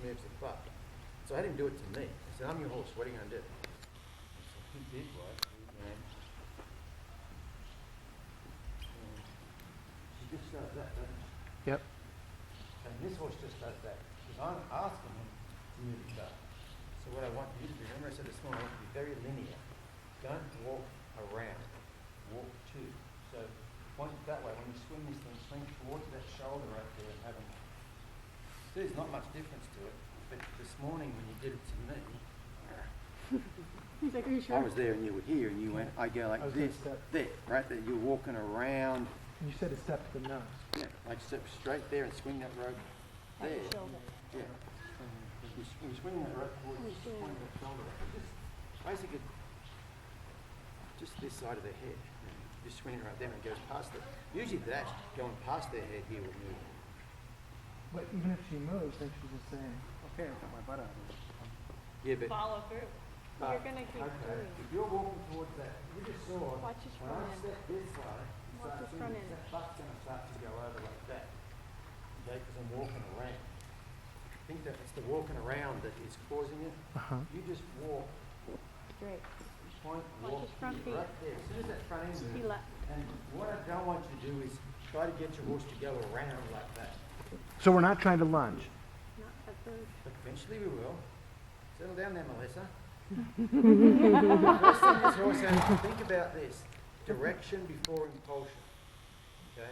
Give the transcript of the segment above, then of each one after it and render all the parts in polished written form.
moves the club. So I had him do it to me. I said, I'm your horse, what are you going to do? So he did was, she just does that, doesn't she? Yep. And this horse just does that. Because I'm asking him to move the club. So what I want you to do, remember I said this morning, I want you to be very linear. Don't walk around, walk to. So point it that way. When you swing this thing, swing towards that shoulder right there and have him. There's not much difference to it. But this morning when you did it to me, He's like, are you sure? I was there and you were here and you went, I go like this, there, right there. You're walking around. You said a step to the nose. Yeah, like step straight there and swing that rope At there. the shoulder. Yeah. You swing that rope towards the point of that shoulder. Just basically, just this side of their head. Just swing it right there and it goes past it. Usually that's going past their head here will move. But even if she moves, then she's just saying, okay, I've got my butt out of it. Yeah, but Follow through. You're going to keep doing. if you're walking towards that, you just saw, Watch his when front I end. step this way, Watch his front end. that butt's going to start to go over like that. Okay, because I'm walking around. I think that it's the walking around that is causing it. You just walk, Straight. point, Watch walk his front here, feet. right there. As soon as that front end Be moves, left. and what I don't want you to do is try to get your horse to go around like that. So we're not trying to lunge. Not at first. But eventually we will. Settle down there, Melissa. First thing this horse has to think about this. Direction before impulsion. Okay?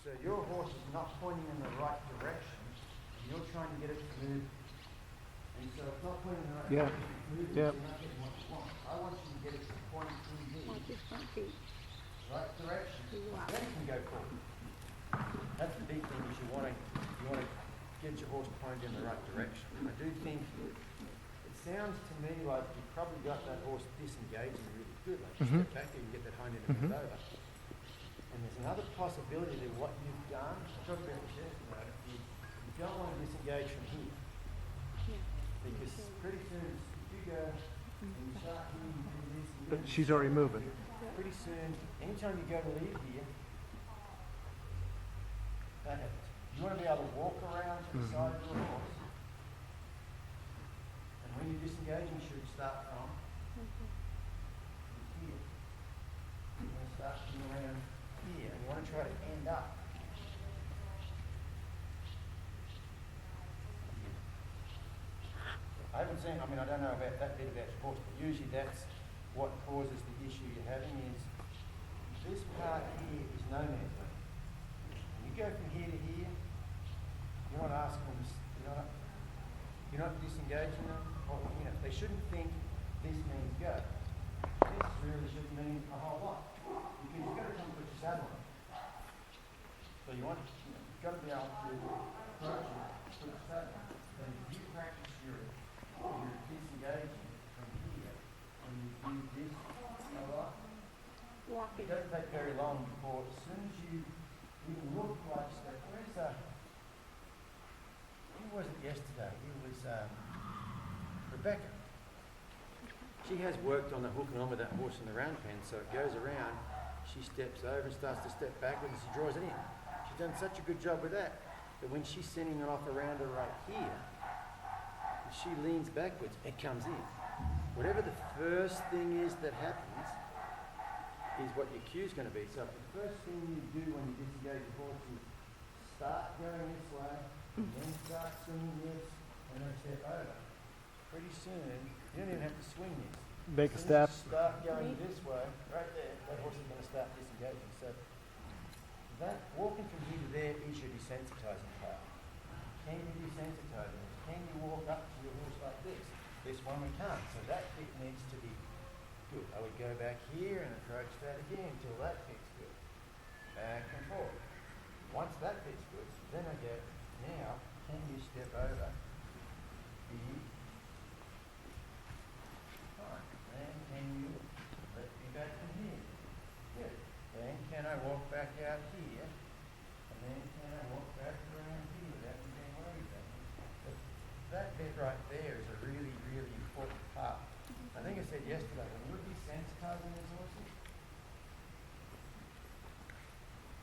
So your horse is not pointing in the right direction. And you're trying to get it to move. And so it's not pointing in the right direction. It's moving, so you're not getting what you want. I want you to get it to point in here. Watch his front feet. Right direction. Wow. Then you can go forward. That's the big thing is you want to get your horse pointed in the right direction. I do think it sounds to me like you've probably got that horse disengaging really good. Like you step back and get that hind end and move over. And there's another possibility that what you've done, I talked about this yesterday, is you don't want to disengage from here. Because pretty soon, if you go and you start here, you do this, you do But this, she's already moving. pretty soon, anytime you go to leave here, that happens. You want to be able to walk around to the side of your horse. And when you're disengaging, you should start from here. You want to start coming around here. And you want to try to end up. I haven't seen, I don't know about that bit about your horse, but usually that's what causes the issue you're having is this part here is no man's land. When you go from here to here, you're not asking them, you're not disengaging them. Or, they shouldn't think this means go. This really should mean a whole lot. Because you've got to come put your saddle on. So you've got to be able to approach it, put your saddle on. But if you practice your disengaging from here, and you do this a lot, Walking. it doesn't take very long before, as soon as you even look like that, who was it yesterday? It was Rebecca. She has worked on the hook and on with that horse in the round pen, so it goes around, she steps over and starts to step backwards and she draws it in. She's done such a good job with that, that when she's sending it off around her right here, if she leans backwards, it comes in. Whatever the first thing is that happens, is what your cue's going to be. So the first thing you do when you disengage your horse is start going this way, and then start swinging this, and then step over. Pretty soon, you don't even have to swing this. Make a As soon step. as you start going this way, right there, that horse is going to start disengaging. So that walking from here to there is your desensitizing part. Can you desensitize it? Can you walk up to your horse like this? This one we can't. So that bit needs to be good. I would go back here and approach that again until that bit's good. Back and forth. Once that bit's good, then I go, now, can you step over here? Fine. Then can you let me back from here? Good. Then can I walk back out here? And then can I walk back around here without me being worried about it? But that bit right there is a really, really important part. I think I said yesterday, when you're desensitizing these horses,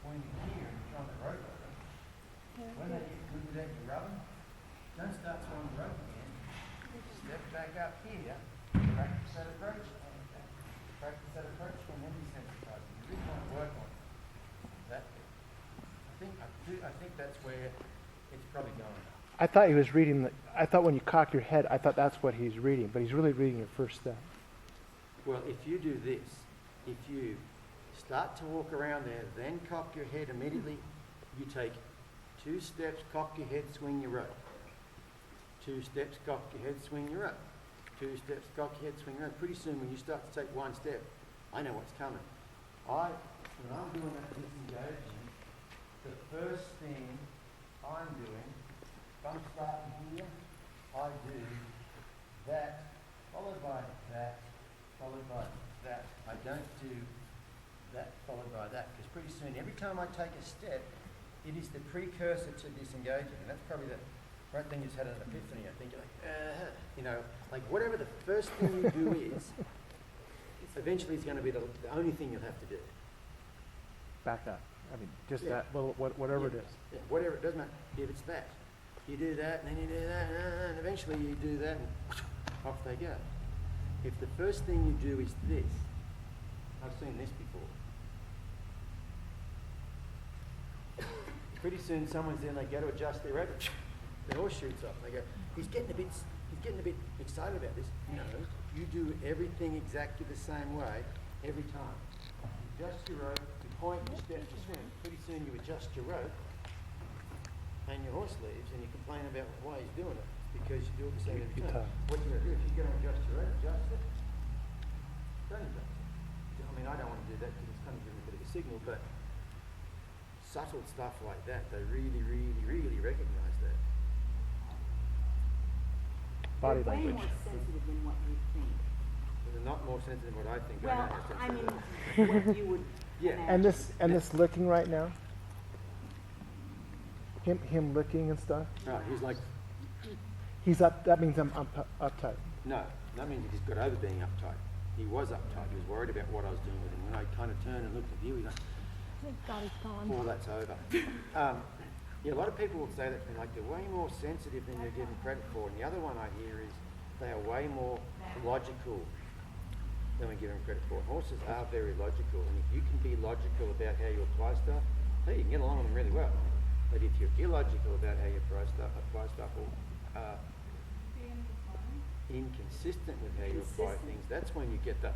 when you're here and you're throwing the rope over, when they get good without you rubbing, don't start throwing the rope step back up here, practice that approach, practice that approach when you're desensitizing. You really want to work on that. I think that's where it's probably going. I thought he was reading I thought when you cock your head, I thought that's what he's reading, but he's really reading your first step. Well, if you do this, if you start to walk around there, then cock your head immediately, you take 2 steps, cock your head, swing your rope. 2 steps, cock your head, swing your rope. 2 steps, cock your head, swing your rope. Pretty soon when you start to take 1 step, I know what's coming. When I'm doing that disengagement, the first thing I'm doing, if I'm starting here, I do that, followed by that, followed by that. I don't do that followed by that, because pretty soon, every time I take a step, it is the precursor to disengaging. And that's probably the right thing you just had an epiphany. I think you're like, like whatever the first thing you do is, eventually it's going to be the only thing you'll have to do. Back up. I mean, just that little, whatever it is. Yeah, whatever, it doesn't matter if it's that. You do that, and then you do that, and eventually you do that, and off they go. If the first thing you do is this, I've seen this before. Pretty soon someone's in, they go to adjust their rope, the horse shoots off. They go, he's getting a bit excited about this. No, you do everything exactly the same way every time. You adjust your rope, you point, you step, you swim. Pretty soon you adjust your rope, and your horse leaves, and you complain about why he's doing it. It's because you do it the same every time. What you're going to do, if you're going to adjust your rope, adjust it. Don't adjust it. I mean, I don't want to do that because it's kind of giving a bit of a signal, but subtle stuff like that, they really, really, really recognise that. Body They're way language. more sensitive than what you think. They're not more sensitive than what I think. Well, I I know mean, they're what you would Yeah. imagine. And this licking right now? Him licking and stuff? Right, he's like, He's up, that means I'm uptight. no, that means he's got over being uptight. He was uptight. He was worried about what I was doing with him. When I kind of turned and looked at you, he's like, Thank God he's gone. oh, that's over. Yeah, a lot of people will say that to me, like they're way more sensitive than you're given credit for. And the other one I hear is they are way more logical than we give them credit for. Horses are very logical, and if you can be logical about how you apply stuff, hey, you can get along with them really well. But if you're illogical about how you apply stuff or inconsistent with how you apply things, that's when you get the...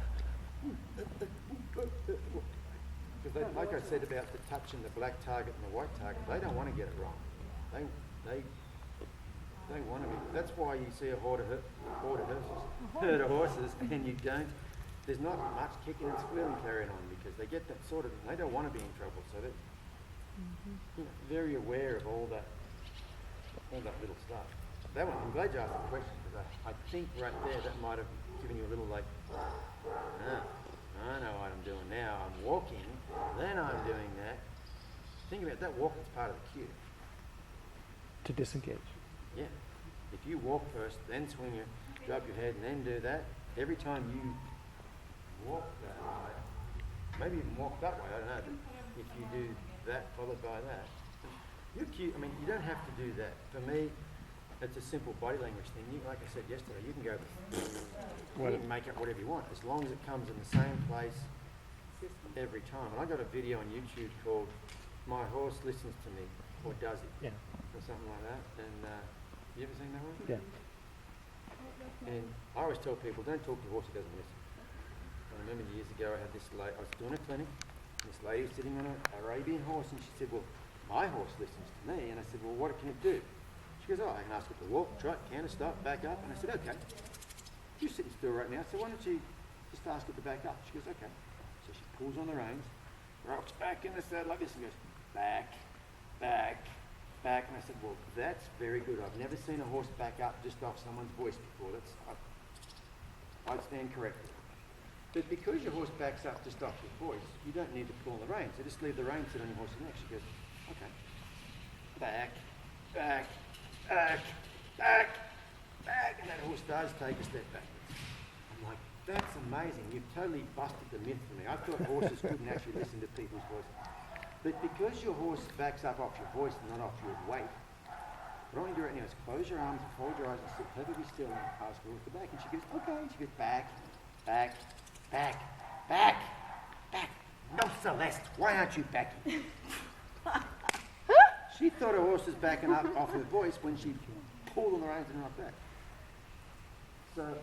Because like I said about the touching the black target and the white target, they don't want to get it wrong. They want to be... That's why you see a herd of horses and you don't... There's not much kicking and squealing carried on because they get that sort of... They don't want to be in trouble, so they're very aware of all that little stuff. That one, I'm glad you asked the question because I think right there that might have given you a little like, I know what I'm doing now. I'm walking, then I'm doing that. Think about that. Walking's part of the cue. To disengage. Yeah. If you walk first, then swing your, drop your head, and then do that, every time you walk that way, maybe even walk that way, I don't know, but if you do that followed by that, your cue, I mean, you don't have to do that. For me, it's a simple body language thing. You, like I said yesterday, you can go you can make up whatever you want as long as it comes in the same place every time. And I got a video on YouTube called "My Horse Listens to Me," or does it? Yeah. Or something like that. And you ever seen that one? Yeah. And I always tell people, don't talk to a horse who doesn't listen. I remember years ago I had this lady, I was doing a clinic, and this lady was sitting on an Arabian horse, and she said, well, my horse listens to me. And I said, well, what can it do? She goes, I can ask it to walk, trot, canter, stop, back up. And I said, okay. You're sitting still right now, so why don't you just ask it to back up? She goes, okay. So she pulls on the reins, rocks back in the saddle like this, and goes, back, back, back. And I said, well, that's very good. I've never seen a horse back up just off someone's voice before. I'd stand corrected. But because your horse backs up just off your voice, you don't need to pull on the reins. So just leave the reins sit on your horse's neck. She goes, okay. Back, back, back, back, back. And that horse does take a step backwards. I'm like, that's amazing. You've totally busted the myth for me. I thought horses couldn't actually listen to people's voices. But because your horse backs up off your voice and not off your weight, what I want you to do right now is close your arms, fold your eyes, and sit perfectly still and ask her with the back. And she goes, okay. And she goes, back, back, back, back, back. No, Celeste, why aren't you backing? She thought her horse was backing up off her voice when she pulled on the reins and right back. So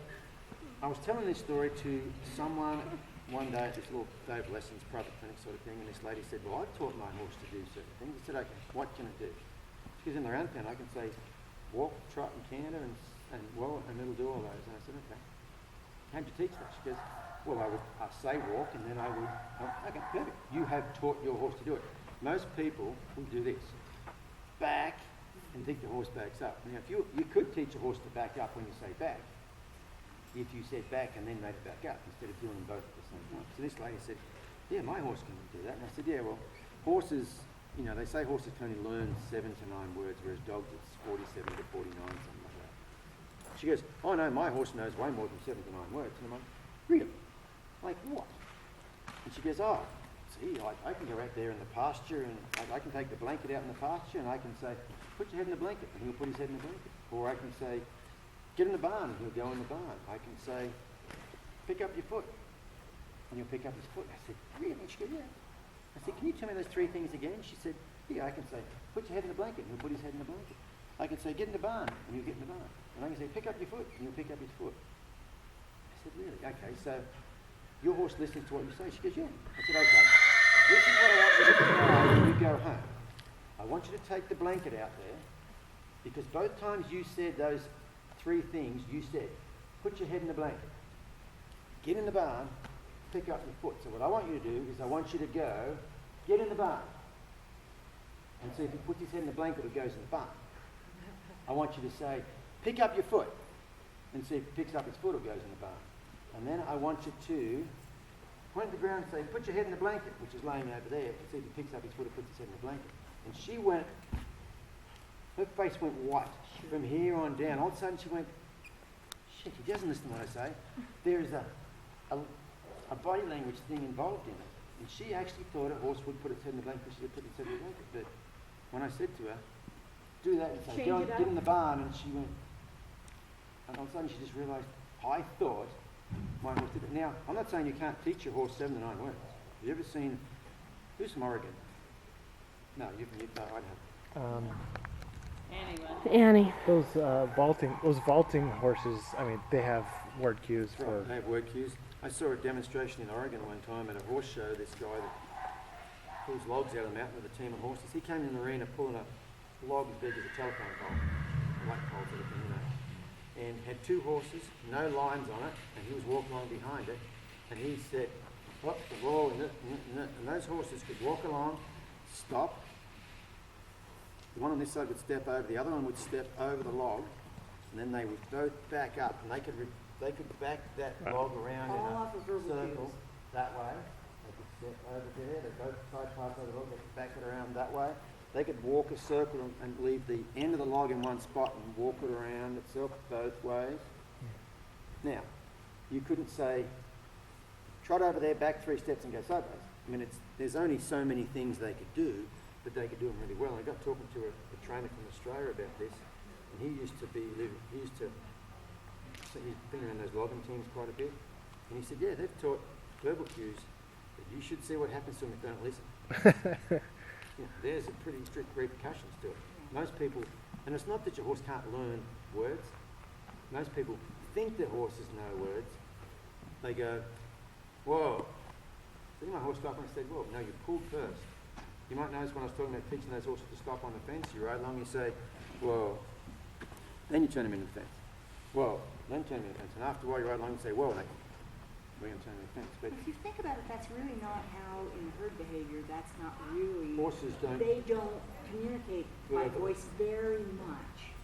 I was telling this story to someone one day at this little day of lessons, private clinic sort of thing, and this lady said, well, I've taught my horse to do certain things. I said, okay, what can it do? She goes, in the round pen, I can say walk, trot, and canter, and well, and it'll do all those. And I said, okay. How'd you teach that? She goes, well, I would say walk, and then I would, okay, perfect. You have taught your horse to do it. Most people will do this. Back, and think the horse backs up. Now, if you could teach a horse to back up when you say back, if you said back and then made it back up, instead of doing them both at the same time. So this lady said, yeah, my horse can do that. And I said, yeah, well, horses, you know, they say horses can only learn 7 to 9 words, whereas dogs it's 47 to 49, something like that. She goes, oh no, my horse knows way more than 7 to 9 words. And I'm like, really? Like what? And she goes, oh, see, I can go out there in the pasture and I can take the blanket out in the pasture and I can say, put your head in the blanket, and he'll put his head in the blanket. Or I can say, get in the barn, and he'll go in the barn. I can say, pick up your foot, and he'll pick up his foot. I said, really? And she goes, yeah. I said, can you tell me those 3 things again? She said, yeah, I can say, put your head in the blanket, and he'll put his head in the blanket. I can say, get in the barn, and he'll get in the barn. And I can say, pick up your foot, and he'll pick up his foot. I said, really? Okay, so your horse listens to what you say. She goes, yeah. I said, okay, this is what I want you to do when you go home. I want you to take the blanket out there, because both times you said those 3 things, you said, put your head in the blanket, get in the barn, pick up your foot. So what I want you to do is I want you to go, get in the barn, and see if he puts his head in the blanket or goes in the barn. I want you to say, pick up your foot, and see if he picks up his foot or goes in the barn. And then I want you to point to the ground and say, put your head in the blanket, which is laying over there, and see if he picks up his foot or puts his head in the blanket. And she went, her face went white from here on down. All of a sudden she went, shit, he doesn't listen to what I say. There is a body language thing involved in it. And she actually thought a horse would put its head in the blanket because she would put its head in the blanket. But when I said to her, do that and say, go get in the barn, and she went, and all of a sudden she just realised, I thought my horse did it. Now, I'm not saying you can't teach your horse 7 to 9 words. Have you ever seen, who's from Oregon? No, no, I'd have. Annie. Those vaulting horses, I mean, they have word cues Right, for. they have word cues. I saw a demonstration in Oregon one time at a horse show. This guy that pulls logs out of the mountain with a team of horses. He came in the arena pulling a log as big as a telephone pole, a light pole sort of thing, you know, and had 2 horses, no lines on it, and he was walking along behind it, and he said, up the roll, and those horses could walk along, stop. The one on this side would step over, the other one would step over the log, and then they would both back up, and they could back that log around All in off a of verbal circle cues. that way. They could step over there, they both tried to pass over the log, they could back it around that way. They could walk a circle and leave the end of the log in one spot and walk it around itself both ways. Now, you couldn't say, trot over there, back 3 steps and go sideways. I mean, there's only so many things they could do, but they could do them really well. I got talking to a trainer from Australia about this, and he's been around those logging teams quite a bit, and he said, yeah, they've taught verbal cues, but you should see what happens to them if they don't listen. Yeah, there's a pretty strict repercussions to it. Most people, and it's not that your horse can't learn words. Most people think that horses know words. They go, whoa. So my horse stopped and I said, whoa, no, you pulled first. You might notice when I was talking about teaching those horses to stop on the fence, you ride along, you say, whoa. Then you turn them into the fence. Whoa. Then turn them into the fence. And after a while you ride along and say, whoa, and we're going to turn them into the fence. But If you think about it, that's really not how in herd behavior, that's not really, horses don't, they don't communicate by Verbally. voice very much.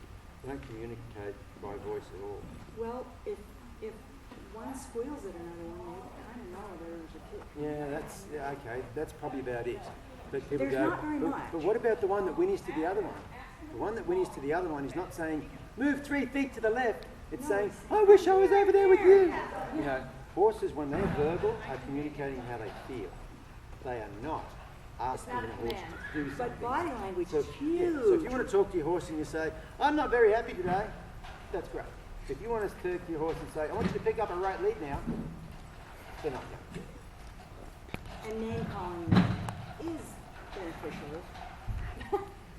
they don't communicate by voice at all. Well, if one squeals at another one, they kind of know there's a kick. Yeah, okay. That's probably about it. But people There's go, not very much. But what about the one that whinnies to the other one? The one that whinnies to the other one is not saying, move 3 feet to the left. It's saying, I wish I was over there with you. You know, horses, when they're verbal, are communicating how they feel. They are not asking not a the horse command. to do something. But body language So, is huge. yeah, so if you want to talk to your horse and you say, I'm not very happy today, that's great. If you want to turn to your horse and say, I want you to pick up a right lead now, they're not going to. And name calling